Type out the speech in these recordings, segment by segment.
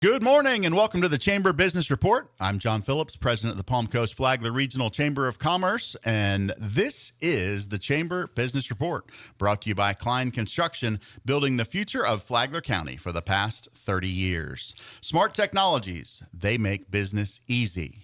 Good morning and welcome to the Chamber Business Report. I'm John Phillips, president of the Palm Coast Flagler Regional Chamber of Commerce, and this is the Chamber Business Report, brought to you by Klein Construction, building the future of Flagler County for the past 30 years. Smart technologies, they make business easy.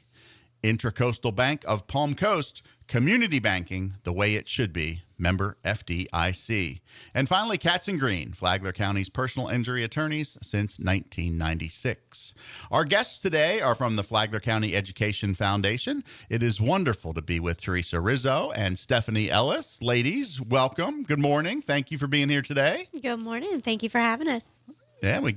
Intracoastal Bank of Palm Coast, community banking the way it should be. Member FDIC. And finally, Katz & Green, Flagler County's personal injury attorneys since 1996. Our guests today are from the Flagler County Education Foundation. It is wonderful to be with Teresa Rizzo and Stephanie Ellis. Ladies, welcome. Good morning. Thank you for being here today. Good morning. Thank you for having us. Yeah,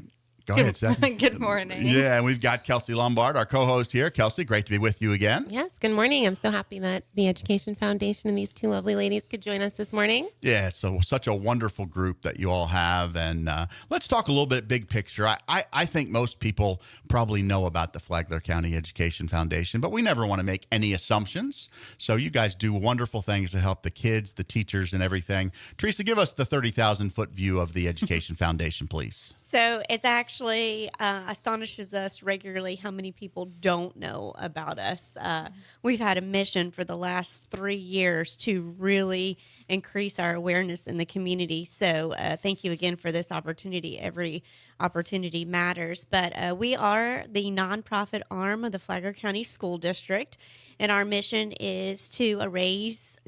Go ahead, Stephanie. Good morning. Yeah, and we've got Kelsey Lombard, our co-host here. Kelsey, great to be with you again. Yes, good morning. I'm so happy that the Education Foundation and these two lovely ladies could join us this morning. Yeah, so such a wonderful group that you all have. And let's talk a little bit big picture. I think most people probably know about the Flagler County Education Foundation, but we never want to make any assumptions. So you guys do wonderful things to help the kids, the teachers, and everything. Teresa, give us the 30,000-foot view of the Education Foundation, please. So it's actually astonishes us regularly how many people don't know about us. We've had a mission for the last 3 years to really increase our awareness in the community. So thank you again for this opportunity. Every opportunity matters. But we are the nonprofit arm of the Flagler County School District, and our mission is to raise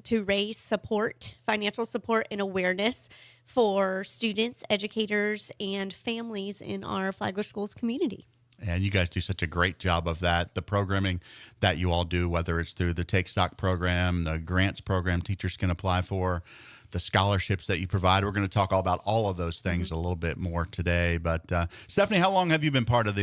support, financial support, and awareness for students, educators, and families in our Flagler Schools community. And you guys do such a great job of that. The programming that you all do, whether it's through the Take Stock program, the grants program teachers can apply for, the scholarships that you provide. We're going to talk all about all of those things a little bit more today. But Stephanie, how long have you been part of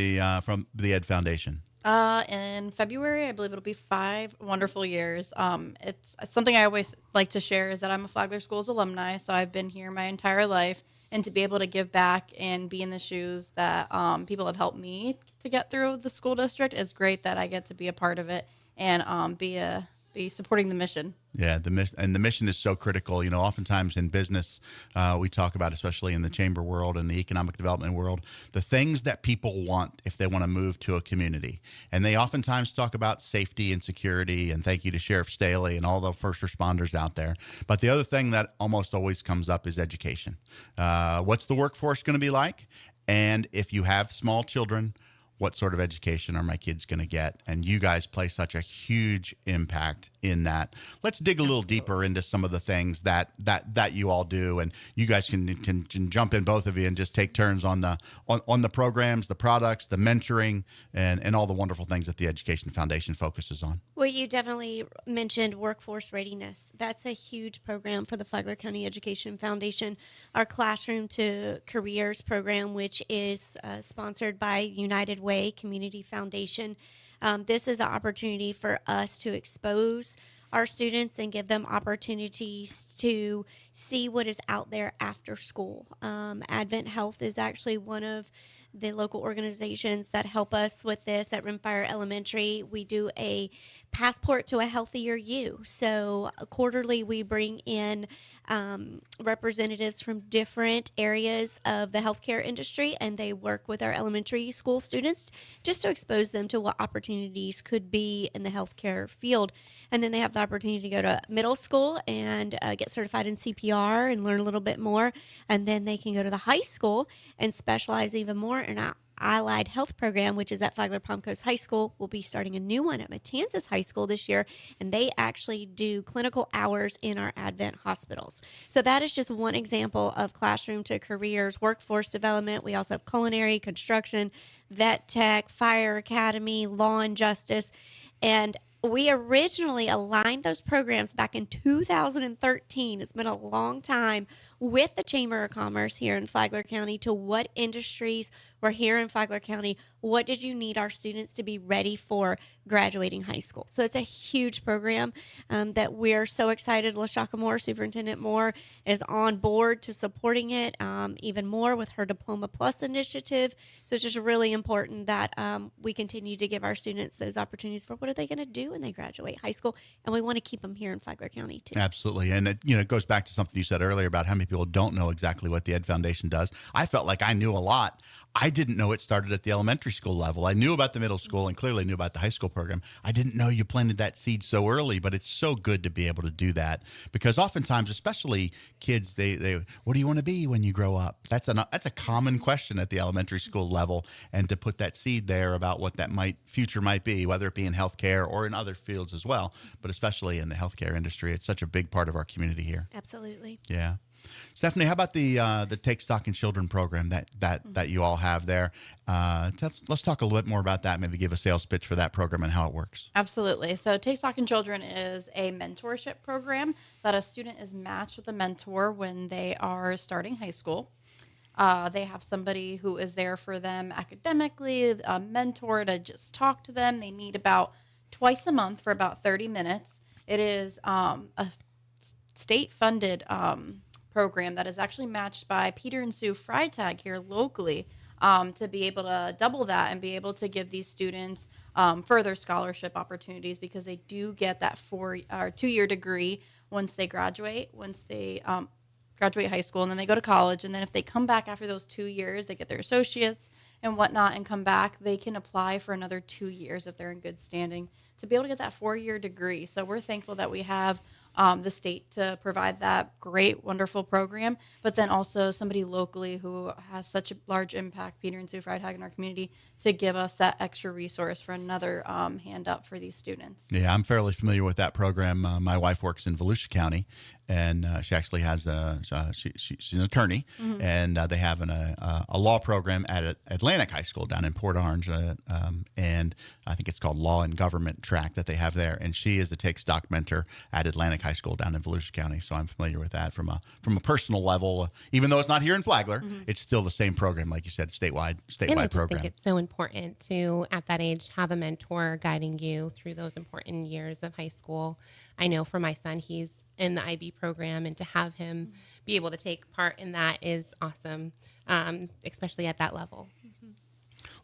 from the Ed Foundation? In February, I believe it'll be 5 wonderful years. It's something I always like to share is that I'm a Flagler Schools alumni, so I've been here my entire life, and to be able to give back and be in the shoes that people have helped me to get through the school district is great. That I get to be a part of it and be supporting the mission. Yeah, the mission is so critical. You know, oftentimes in business, we talk about, especially in the chamber world and the economic development world, the things that people want if they want to move to a community. And they oftentimes talk about safety and security, and thank you to Sheriff Staley and all the first responders out there. But the other thing that almost always comes up is education. What's the workforce going to be like? And if you have small children, what sort of education are my kids going to get? And you guys play such a huge impact in that. Let's dig a little deeper into some of the things that you all do, and you guys can jump in, both of you, and just take turns on the programs, the products, the mentoring, and all the wonderful things that the Education Foundation focuses on. Well, you definitely mentioned workforce readiness. That's a huge program for the Flagler County Education Foundation. Our Classroom to Careers program, which is sponsored by United Way Community Foundation. This is an opportunity for us to expose our students and give them opportunities to see what is out there after school. Advent Health is actually one of the local organizations that help us with this. At Rimfire Elementary, we do a passport to a healthier you. So quarterly, we bring in representatives from different areas of the healthcare industry, and they work with our elementary school students just to expose them to what opportunities could be in the healthcare field. And then they have the opportunity to go to middle school and get certified in CPR and learn a little bit more. And then they can go to the high school and specialize even more in our allied health program, which is at Flagler Palm Coast High School. We'll be starting a new one at Matanzas High School this year, and they actually do clinical hours in our Advent hospitals. So that is just one example of Classroom to Careers, workforce development. We also have culinary, construction, vet tech, fire academy, law and justice, and we originally aligned those programs back in 2013. It's been a long time with the Chamber of Commerce here in Flagler County to what industries were here in Flagler County. What did you need our students to be ready for graduating high school? So it's a huge program that we're so excited. LaShaka Moore, Superintendent Moore, is on board to supporting it even more with her Diploma Plus initiative. So it's just really important that we continue to give our students those opportunities for what are they going to do when they graduate high school, and we want to keep them here in Flagler County too. Absolutely. And it goes back to something you said earlier about how many people don't know exactly what the Ed Foundation does. I felt like I knew a lot. I didn't know it started at the elementary school level. I knew about the middle school and clearly knew about the high school program. I didn't know you planted that seed so early, but it's so good to be able to do that, because oftentimes, especially kids, they what do you want to be when you grow up? That's a common question at the elementary school level, and to put that seed there about what that future might be, whether it be in healthcare or in other fields as well, but especially in the healthcare industry, it's such a big part of our community here. Absolutely. Yeah. Stephanie, how about the Take Stock in Children program that you all have there? Let's talk a little bit more about that. Maybe give a sales pitch for that program and how it works. Absolutely. So Take Stock in Children is a mentorship program that a student is matched with a mentor when they are starting high school. They have somebody who is there for them academically, a mentor to just talk to them. They meet about twice a month for about 30 minutes. It is a state-funded program that is actually matched by Peter and Sue Freitag here locally, to be able to double that and be able to give these students further scholarship opportunities, because they do get that 2-year degree once they graduate, graduate high school, and then they go to college. And then if they come back after those 2 years, they get their associates and whatnot and come back, they can apply for another 2 years if they're in good standing to be able to get that 4-year degree. So we're thankful that we have the state to provide that great, wonderful program, but then also somebody locally who has such a large impact, Peter and Sue Freitag, in our community, to give us that extra resource for another hand up for these students. Yeah, I'm fairly familiar with that program. My wife works in Volusia County, and she actually has she's an attorney, and they have a law program at Atlantic High School down in Port Orange, and I think it's called Law and Government track that they have there. And she is a Take Stock mentor at Atlantic High School down in Volusia County, so I'm familiar with that from a personal level. Even though it's not here in Flagler, it's still the same program, like you said, statewide And I just program. think it's so important to, at that age, have a mentor guiding you through those important years of high school. I know for my son, he's in the IB program, and to have him be able to take part in that is awesome, especially at that level.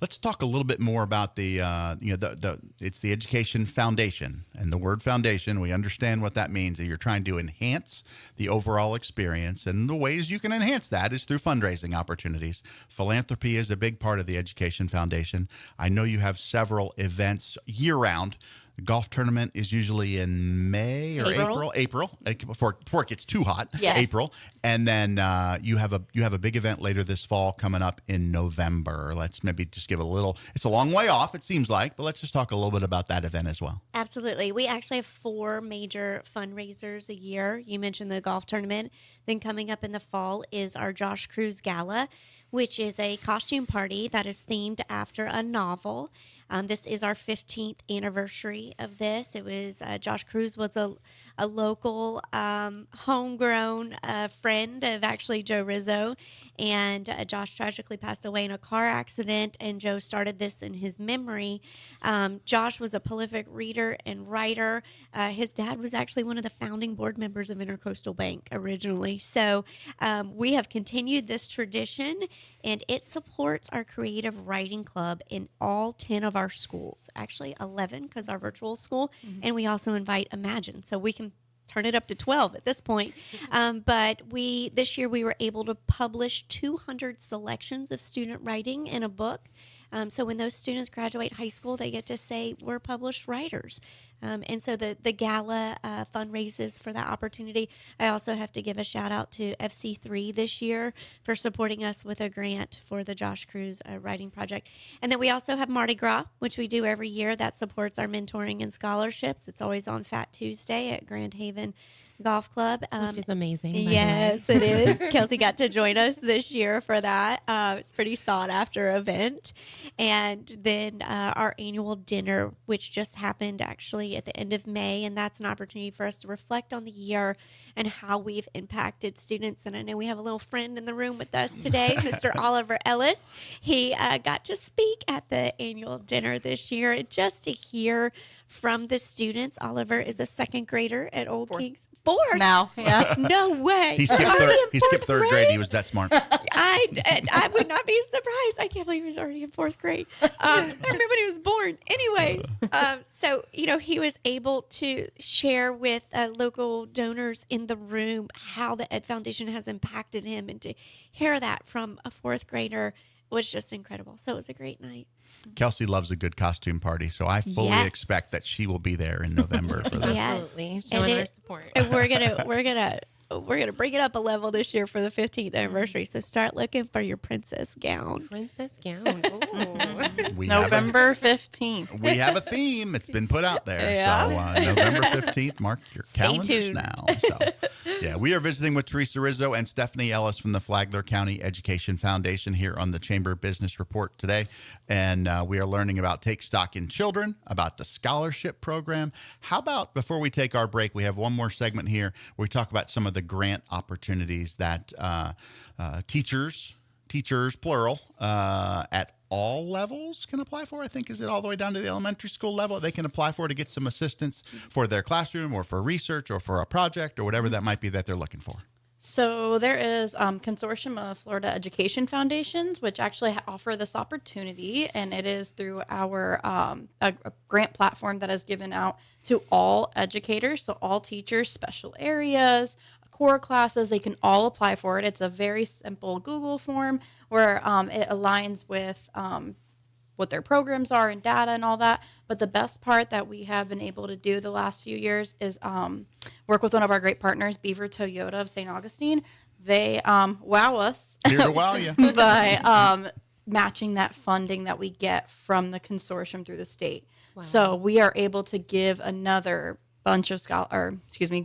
Let's talk a little bit more about it's the Education Foundation, and the word foundation, we understand what that means. You're trying to enhance the overall experience, and the ways you can enhance that is through fundraising opportunities. Philanthropy is a big part of the Education Foundation. I know you have several events year-round. The golf tournament is usually in May or April before it gets too hot. Yes. April, and then you have a big event later this fall coming up in November. Let's maybe just give a little. It's a long way off, it seems like, but let's just talk a little bit about that event as well. Absolutely. We actually have 4 major fundraisers a year. You mentioned the golf tournament. Then coming up in the fall is our Josh Cruz Gala, which is a costume party that is themed after a novel. This is our 15th anniversary of this. It was Josh Cruz was a local homegrown friend of actually Joe Rizzo, and Josh tragically passed away in a car accident, and Joe started this in his memory. Josh was a prolific reader and writer. His dad was actually one of the founding board members of Intercoastal Bank originally. So we have continued this tradition, and it supports our creative writing club in all 10 of our schools, actually 11 because our virtual school, and we also invite Imagine, so we can turn it up to 12 at this point. But this year we were able to publish 200 selections of student writing in a book. So when those students graduate high school, they get to say we're published writers. And so the gala fundraises for that opportunity. I also have to give a shout out to FC3 this year for supporting us with a grant for the Josh Cruz writing project. And then we also have Mardi Gras, which we do every year, that supports our mentoring and scholarships. It's always on Fat Tuesday at Grand Haven Golf Club. Which is amazing. By Yes, the way. it is. Kelsey got to join us this year for that. It's a pretty sought after event. And then our annual dinner, which just happened actually at the end of May. And that's an opportunity for us to reflect on the year and how we've impacted students. And I know we have a little friend in the room with us today, Mr. Oliver Ellis. He got to speak at the annual dinner this year. And just to hear from the students, Oliver is a second grader at Old Kings. Fourth? Now, yeah. No way. He skipped third grade. He was that smart. I would not be surprised. I can't believe he was already in 4th grade. I remember when he was born. Anyways, so, he was able to share with local donors in the room how the Ed Foundation has impacted him, and to hear that from a 4th grader was just incredible. So it was a great night. Kelsey loves a good costume party, so I fully Yes. expect that she will be there in November for that. Yes. Absolutely. Showing And our support. And we're gonna bring it up a level this year for the 15th anniversary. So start looking for your princess gown. Princess gown. Ooh. We November 15th. we have a theme. It's been put out there. Yeah. So November 15th, mark your Stay calendars tuned. now. So, yeah, we are visiting with Teresa Rizzo and Stephanie Ellis from the Flagler County Education Foundation here on the Chamber Business Report today. And we are learning about Take Stock in Children, about the scholarship program. How about, before we take our break, we have one more segment here where we talk about some of the grant opportunities that teachers, plural, at all levels can apply for. I think, is it all the way down to the elementary school level? They can apply for to get some assistance for their classroom or for research or for a project or whatever that might be that they're looking for. So there is consortium of Florida Education Foundations, which actually offer this opportunity, and it is through our a grant platform that is given out to all educators, so all teachers, special areas, core classes, they can all apply for it. It's a very simple Google form where it aligns with what their programs are and data and all that. But the best part that we have been able to do the last few years is work with one of our great partners, Beaver Toyota of St. Augustine. They wow us Here to wow you. by matching that funding that we get from the consortium through the state. Wow. So we are able to give another bunch of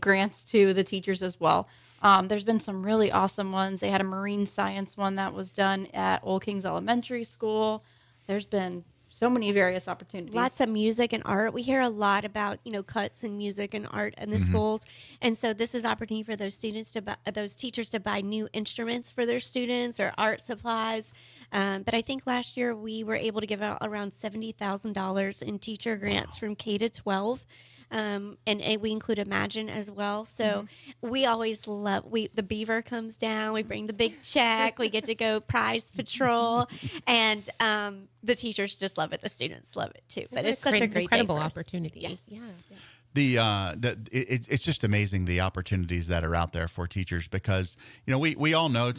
grants to the teachers as well. There's been some really awesome ones. They had a marine science one that was done at Old Kings Elementary School. There's been so many various opportunities. Lots of music and art. We hear a lot about, cuts in music and art in the schools. And so this is opportunity for those students to buy, those teachers to buy new instruments for their students or art supplies. But I think last year we were able to give out around $70,000 in teacher grants from K to 12. And we include Imagine as well. So we always love, the Beaver comes down, we bring the big check, we get to go prize patrol, and the teachers just love it. The students love it too. But it's such a great incredible day for us. opportunity. Yes. Yeah. It's just amazing the opportunities that are out there for teachers because we all know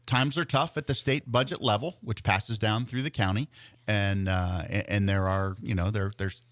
times are tough at the state budget level, which passes down through the county, and there are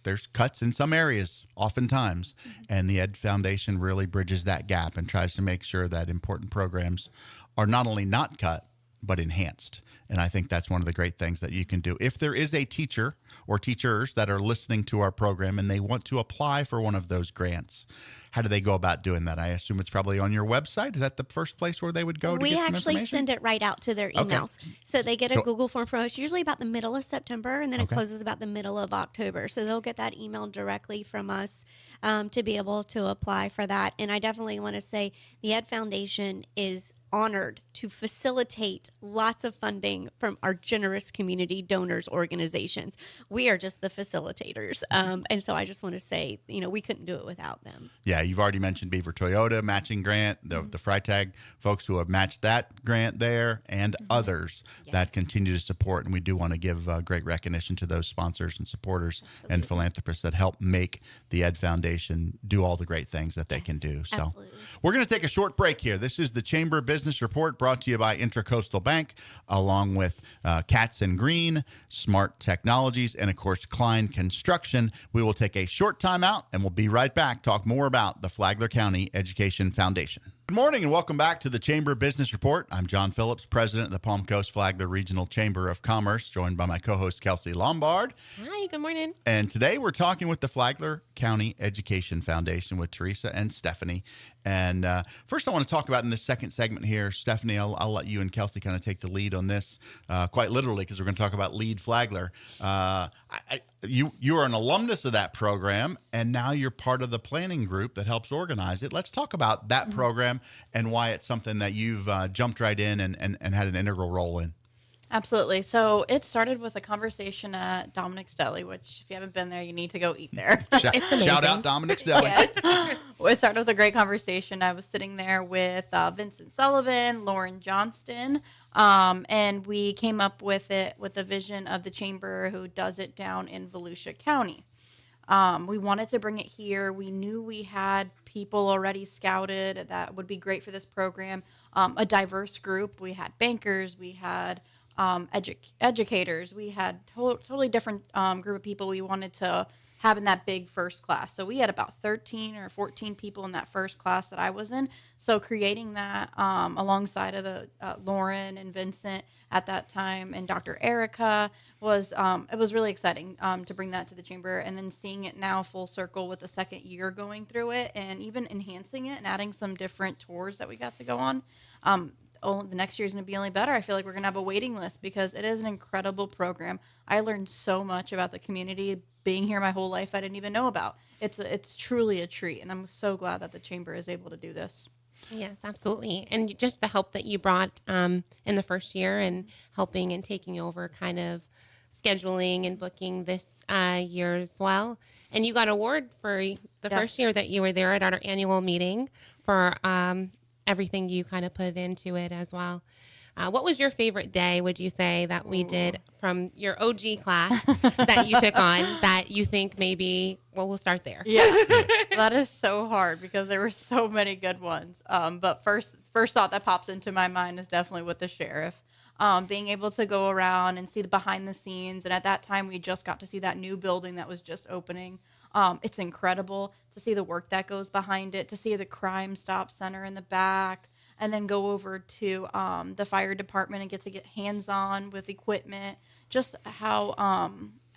there's cuts in some areas oftentimes, and the Ed Foundation really bridges that gap and tries to make sure that important programs are not only not cut but enhanced. And I think that's one of the great things that you can do. If there is a teacher or teachers that are listening to our program and they want to apply for one of those grants, how do they go about doing that? I assume it's probably on your website. Is that the first place where they would go to We get some actually information? send it right out to their emails. So they get a Google form from us usually about the middle of September, and then it closes about the middle of October. So they'll get that email directly from us to be able to apply for that. And I definitely want to say the Ed Foundation is honored to facilitate lots of funding from our generous community donors organizations. We are just the facilitators. And so I just want to say, we couldn't do it without them. Yeah, you've already mentioned Beaver Toyota matching grant, the Freitag folks who have matched that grant there, and others that continue to support. And we do want to give great recognition to those sponsors and supporters and philanthropists that help make the Ed Foundation do all the great things that they can do. So absolutely. We're going to take a short break here. This is the Chamber Business Report brought to you by Intracoastal Bank, along with Katz and Green, Smart Technologies, and of course, Klein Construction. We will take a short time out and we'll be right back. Talk more about the Flagler County Education Foundation. Good morning and welcome back to the Chamber Business Report. I'm John Phillips, president of the Palm Coast Flagler Regional Chamber of Commerce, joined by my co-host Kelsey Lombard. Hi, good morning. And today we're talking with the Flagler County Education Foundation with Teresa and Stephanie. And first I want to talk about in this second segment here, Stephanie, I'll let you and Kelsey kind of take the lead on this quite literally because we're going to talk about Lead Flagler. You are an alumnus of that program, and now you're part of the planning group that helps organize it. Let's talk about that program and why it's something that you've jumped right in and had an integral role in. Absolutely. So it started with a conversation at Dominic's Deli, which if you haven't been there, you need to go eat there. Shout out Dominic's Deli. Yes. It started with a great conversation. I was sitting there with Vincent Sullivan, Lauren Johnston, and we came up with it with the vision of the chamber who does it down in Volusia County. We wanted to bring it here. We knew we had people already scouted that would be great for this program, a diverse group. We had bankers, we had educators. We had totally different group of people we wanted to have in that big first class. So we had about 13 or 14 people in that first class that I was in. So creating that alongside of the Lauren and Vincent at that time and Dr. Erica was it was really exciting to bring that to the chamber, and then seeing it now full circle with the second year going through it and even enhancing it and adding some different tours that we got to go on. The next year is going to be only better. I feel like we're going to have a waiting list because it is an incredible program. I learned so much about the community being here my whole life I didn't even know about. It's truly a treat, and I'm so glad that the chamber is able to do this. Yes, absolutely. And just the help that you brought in the first year and helping and taking over kind of scheduling and booking this year as well. And you got an award for the first year that you were there at our annual meeting for everything you kind of put into it as well. What was your favorite day, would you say, that we did from your OG class that you took on that you think maybe, well, we'll start there. Yeah, that is so hard because there were so many good ones. But first thought that pops into my mind is definitely with the sheriff. Being able to go around and see the behind the scenes. And at that time, we just got to see that new building that was just opening. It's incredible to see the work that goes behind it, to see the Crime Stop Center in the back, and then go over to the fire department and get hands-on with equipment. Just how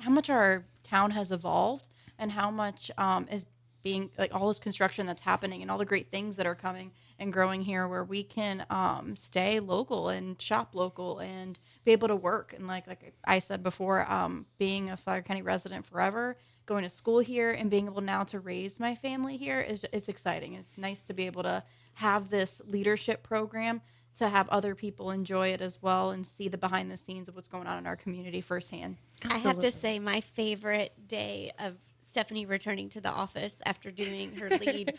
much our town has evolved and how much is being, like, all this construction that's happening and all the great things that are coming and growing here, where we can stay local and shop local and be able to work. And like I said before, being a Flagler County resident forever, going to school here and being able now to raise my family here it's exciting. It's nice to be able to have this leadership program, to have other people enjoy it as well and see the behind the scenes of what's going on in our community firsthand. I have to say my favorite day of Stephanie returning to the office after doing her lead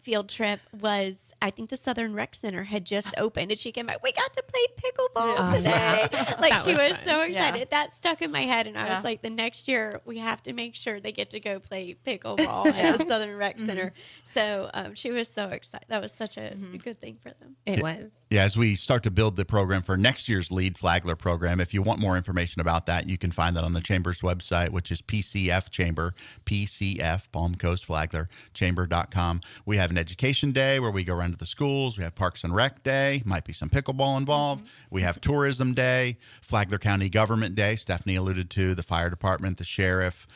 field trip was, I think the Southern Rec Center had just opened, and she came back, we got to play pickleball today. Like, she was so excited. Yeah. That stuck in my head, and I was like, the next year we have to make sure they get to go play pickleball at the Southern Rec Center. So she was so excited. That was such a good thing for them. It was. Yeah, as we start to build the program for next year's Lead Flagler program, if you want more information about that, you can find that on the Chamber's website, which is PCF Chamber, PCF, Palm Coast Flagler, chamber.com. We have an education day where we go around to the schools. We have Parks and Rec Day, might be some pickleball involved. We have Tourism Day, Flagler County Government Day. Stephanie alluded to the fire department, the sheriff,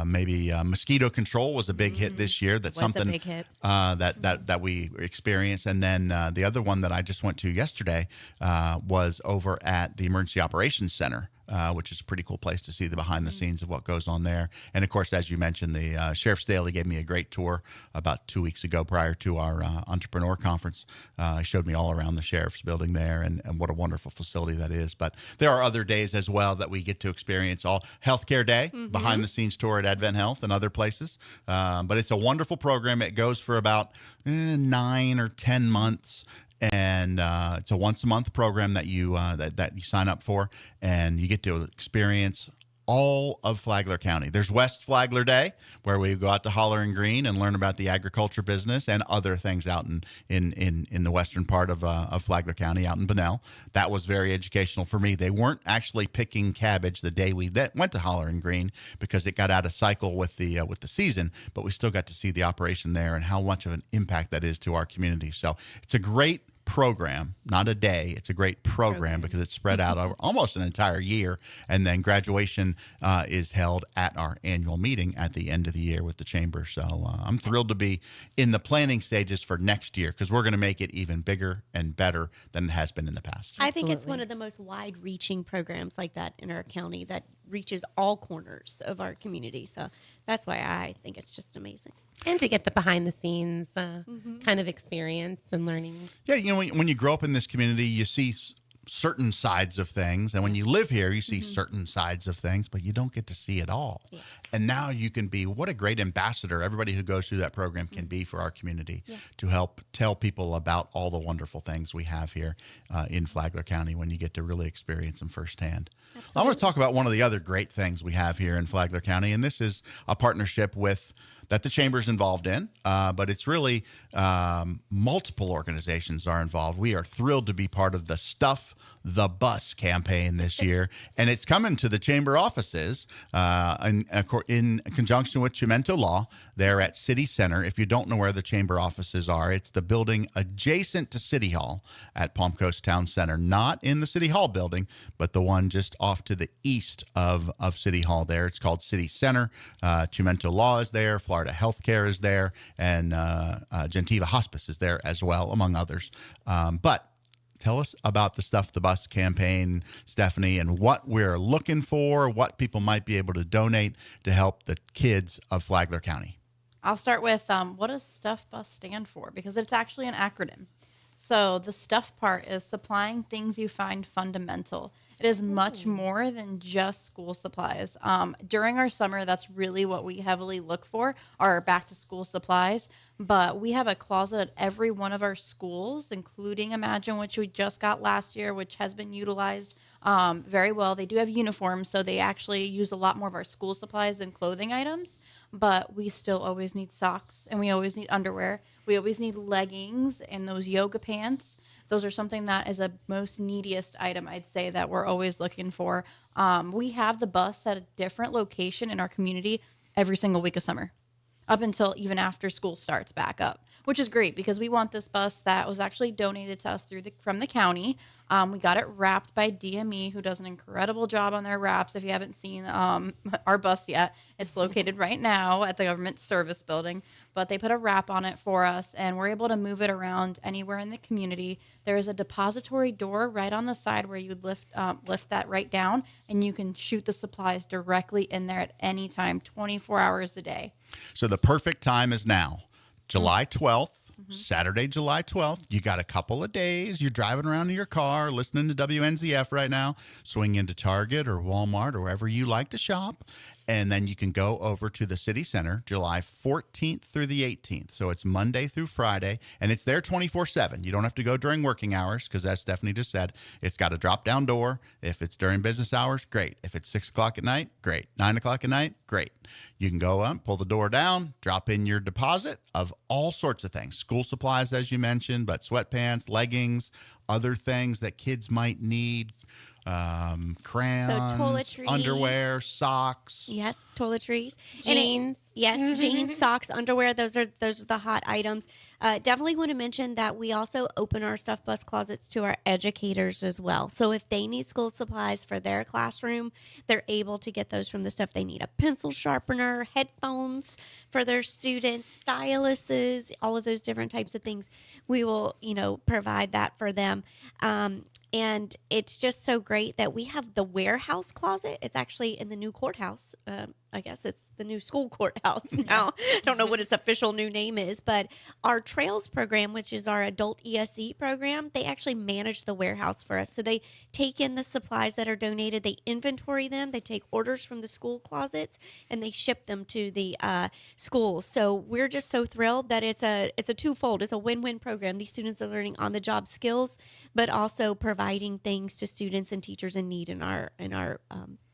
maybe mosquito control was a big hit this year. That's something a big hit. that we experienced. And then the other one that I just went to yesterday was over at the Emergency Operations Center, which is a pretty cool place to see the behind the scenes of what goes on there. And of course, as you mentioned, the Sheriff's Daily gave me a great tour about 2 weeks ago prior to our entrepreneur conference. He showed me all around the Sheriff's building there and what a wonderful facility that is. But there are other days as well that we get to experience. All Healthcare Day, behind the scenes tour at Advent Health and other places. But it's a wonderful program. It goes for about 9 or 10 months. And it's a once-a-month program that you that you sign up for, and you get to experience all of Flagler County. There's West Flagler Day, where we go out to Holler and Green and learn about the agriculture business and other things out in the western part of Flagler County, out in Bunnell. That was very educational for me. They weren't actually picking cabbage the day we went to Holler and Green because it got out of cycle with the season, but we still got to see the operation there and how much of an impact that is to our community. So it's a great program, not a day. It's a great program because it's spread out over almost an entire year. And then graduation is held at our annual meeting at the end of the year with the chamber. So I'm thrilled to be in the planning stages for next year because we're going to make it even bigger and better than it has been in the past. I think it's one of the most wide-reaching programs like that in our county that reaches all corners of our community. So that's why I think it's just amazing. And to get the behind the scenes kind of experience and learning. Yeah, you know, when you grow up in this community, you see certain sides of things. And when you live here, you see certain sides of things, but you don't get to see it all. Yes. And now you can be, what a great ambassador everybody who goes through that program can be for our community to help tell people about all the wonderful things we have here in Flagler County when you get to really experience them firsthand. Absolutely. I want to talk about one of the other great things we have here in Flagler County, and this is a partnership that the Chamber's involved in, but it's really multiple organizations are involved. We are thrilled to be part of the Stuff the Bus campaign this year, and it's coming to the chamber offices in conjunction with Chimento Law. They're at City Center. If you don't know where the chamber offices are, it's the building adjacent to City Hall at Palm Coast Town Center, not in the City Hall building, but the one just off to the east of City Hall there. It's called City Center. Chimento Law is there. Florida Healthcare is there. And Gentiva Hospice is there as well, among others. But tell us about the Stuff the Bus campaign, Stephanie, and what we're looking for, what people might be able to donate to help the kids of Flagler County. I'll start with what does Stuff Bus stand for? Because it's actually an acronym. So the stuff part is supplying things you find fundamental. It is much more than just school supplies. During our summer, that's really what we heavily look for, are back to school supplies. But we have a closet at every one of our schools, including Imagine, which we just got last year, which has been utilized very well. They do have uniforms, so they actually use a lot more of our school supplies than clothing items. But we still always need socks, and we always need underwear. We always need leggings and those yoga pants. Those are something that is a most neediest item, I'd say, that we're always looking for. We have the bus at a different location in our community every single week of summer, up until even after school starts back up, which is great because we want this bus that was actually donated to us from the county. We got it wrapped by DME, who does an incredible job on their wraps. If you haven't seen our bus yet, it's located right now at the government service building. But they put a wrap on it for us, and we're able to move it around anywhere in the community. There is a depository door right on the side where you'd lift that right down, and you can shoot the supplies directly in there at any time, 24 hours a day. So the perfect time is now, July 12th. Saturday, July 12th. You got a couple of days. You're driving around in your car, listening to WNZF right now. Swing into Target or Walmart or wherever you like to shop. And then you can go over to the City Center July 14th through the 18th. So it's Monday through Friday, and it's there 24/7. You don't have to go during working hours because, as Stephanie just said, it's got a drop-down door. If it's during business hours, great. If it's 6 o'clock at night, great. 9 o'clock at night, great. You can go up, pull the door down, drop in your deposit of all sorts of things. School supplies, as you mentioned, but sweatpants, leggings, other things that kids might need. Crayons, So toiletries. underwear, socks. Yes, toiletries, Jeans. Yes, jeans, socks, underwear. Those are the hot items. Definitely want to mention that we also open our Stuff Bus closets to our educators as well. So if they need school supplies for their classroom, they're able to get those from the stuff they need: a pencil sharpener, headphones for their students, styluses, all of those different types of things. We will, provide that for them. And it's just so great that we have the warehouse closet. It's actually in the new courthouse. I guess it's the new school courthouse now. I don't know what its official new name is, but our Trails program, which is our adult ESE program, they actually manage the warehouse for us. So they take in the supplies that are donated, they inventory them, they take orders from the school closets, and they ship them to the schools. So we're just so thrilled that it's a twofold. It's a win-win program. These students are learning on-the-job skills, but also providing things to students and teachers in need in our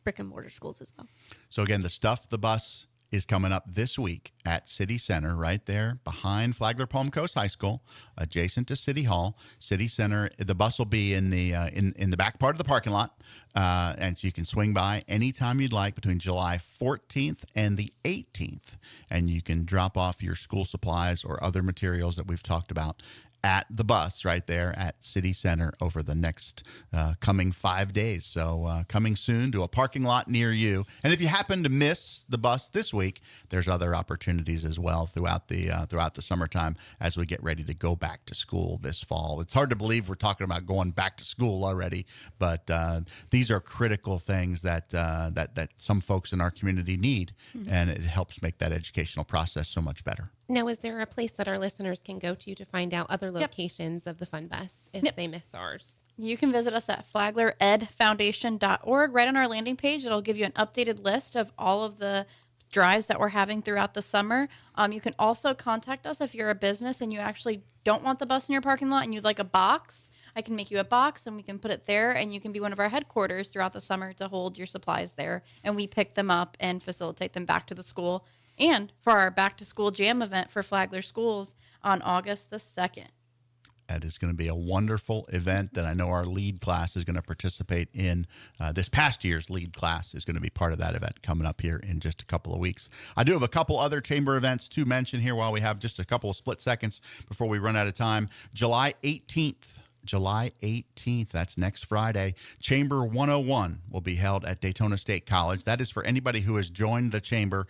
brick and mortar schools as well. So again, the Stuff the Bus is coming up this week at City Center, right there behind Flagler Palm Coast High School, adjacent to City Hall. City Center. The bus will be in the in the back part of the parking lot, and so you can swing by anytime you'd like between July 14th and the 18th, and you can drop off your school supplies or other materials that we've talked about at the bus right there at City Center over the next coming 5 days. So coming soon to a parking lot near you. And if you happen to miss the bus this week, there's other opportunities as well throughout the summertime as we get ready to go back to school this fall. It's hard to believe we're talking about going back to school already, but these are critical things that some folks in our community need, and it helps make that educational process so much better. Now, is there a place that our listeners can go to find out other locations of the Fun Bus if they miss ours? You can visit us at flagleredfoundation.org. Right on our landing page, it'll give you an updated list of all of the drives that we're having throughout the summer. You can also contact us if you're a business and you actually don't want the bus in your parking lot and you'd like a box. I can make you a box and we can put it there, and you can be one of our headquarters throughout the summer to hold your supplies there. And we pick them up and facilitate them back to the school. And for our back to school jam event for Flagler schools on August the 2nd. That is going to be a wonderful event that I know our lead class is going to participate in. This past year's lead class is going to be part of that event coming up here in just a couple of weeks. I do have a couple other chamber events to mention here while we have just a couple of split seconds before we run out of time. July 18th, that's next Friday, Chamber 101 will be held at Daytona State College. That is for anybody who has joined the chamber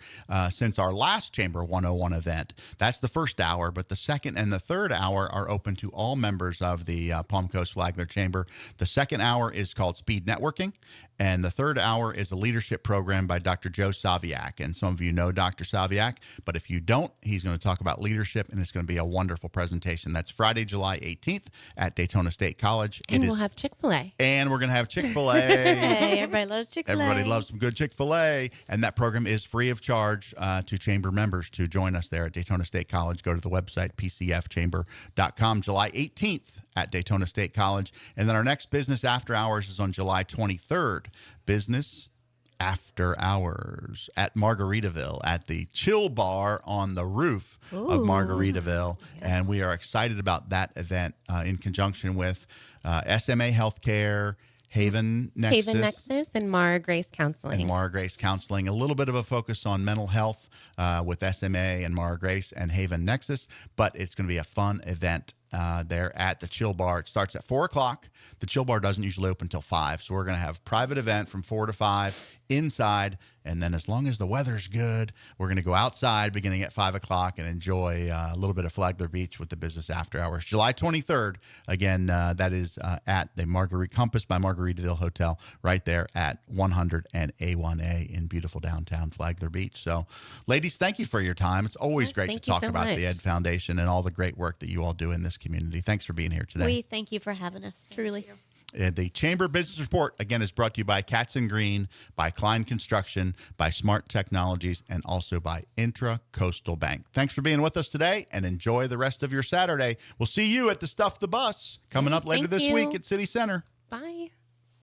since our last Chamber 101 event. That's the first hour, but the second and the third hour are open to all members of the Palm Coast Flagler Chamber. The second hour is called Speed Networking, and the third hour is a leadership program by Dr. Joe Saviak. And some of you know Dr. Saviak, but if you don't, he's going to talk about leadership, and it's going to be a wonderful presentation. That's Friday, July 18th at Daytona State College. And we'll have Chick-fil-A. And we're going to have Chick-fil-A. Hey, everybody loves Chick-fil-A. Everybody loves some good Chick-fil-A. And that program is free of charge to chamber members to join us there at Daytona State College. Go to the website, pcfchamber.com, July 18th at Daytona State College. And then our next Business After Hours is on July 23rd. Business After Hours at Margaritaville at the Chill Bar on the roof of Margaritaville. Yes. And we are excited about that event in conjunction with SMA Healthcare, Haven Nexus, and Mara Grace Counseling. A little bit of a focus on mental health with SMA and Mara Grace and Haven Nexus, but it's going to be a fun event there at the Chill Bar. It starts at 4 o'clock. The Chill Bar doesn't usually open until 5, so we're going to have a private event from 4 to 5 inside, and then as long as the weather's good, we're going to go outside beginning at 5 o'clock and enjoy a little bit of Flagler Beach with the Business After Hours. July 23rd, again, that is at the Compass by Margaritaville Hotel right there at 100 and A1A in beautiful downtown Flagler Beach. So, ladies, thank you for your time. It's always great to talk about the Ed Foundation and all the great work that you all do in this community. Thanks for being here today. We thank you for having us, truly. The Chamber Business Report, again, is brought to you by Katz & Green, by Klein Construction, by Smart Technologies, and also by Intra-Coastal Bank. Thanks for being with us today, and enjoy the rest of your Saturday. We'll see you at the Stuff the Bus coming up later this week at City Center. Bye.